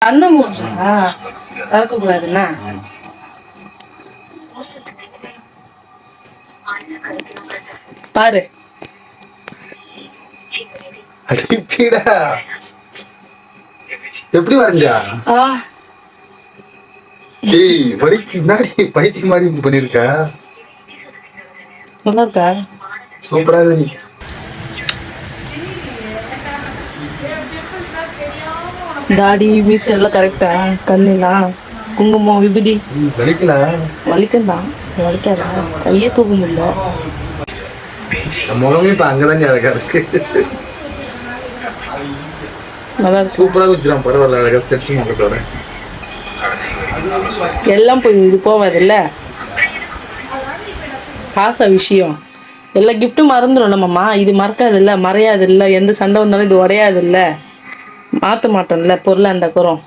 கண்ணை மூடுறா திறக்கக்கூடாதுன்னா பாரு. எப்படி வரைஞ்சா? ஏய் வலிக்கு முன்னாடி பைத்தியம் மாதிரி இப்படி பண்ணிருக்க. நல்லா இருக்கா? சூப்பரா இருக்கு. தாடி மீசை எல்லாம் கரெக்டா? கண்ணுலாம் குங்குமம் விபூதி வலிக்கல? வலிக்கந்தான். வலிக்காதா? கையே தூக்க முடியல. முகமே இப்ப அங்கதான் அழகா இருக்கு. நல்லா இருக்கு. சூப்பரா குதிரான். பரவாயில்ல, அழகா செர்ச்சிங் பண்ணிட்டு எல்லாம் போய் இது போவாதில்ல. காசா விஷயம் எல்லா கிஃப்ட்டும் மறந்துடும் நம்மம்மா. இது மறக்காது இல்லை, மறையாது இல்லை. எந்த சண்டை வந்தாலும் இது உடையாது இல்லை. மாற்ற மாட்டோம்ல பொருளை அந்த குறம்.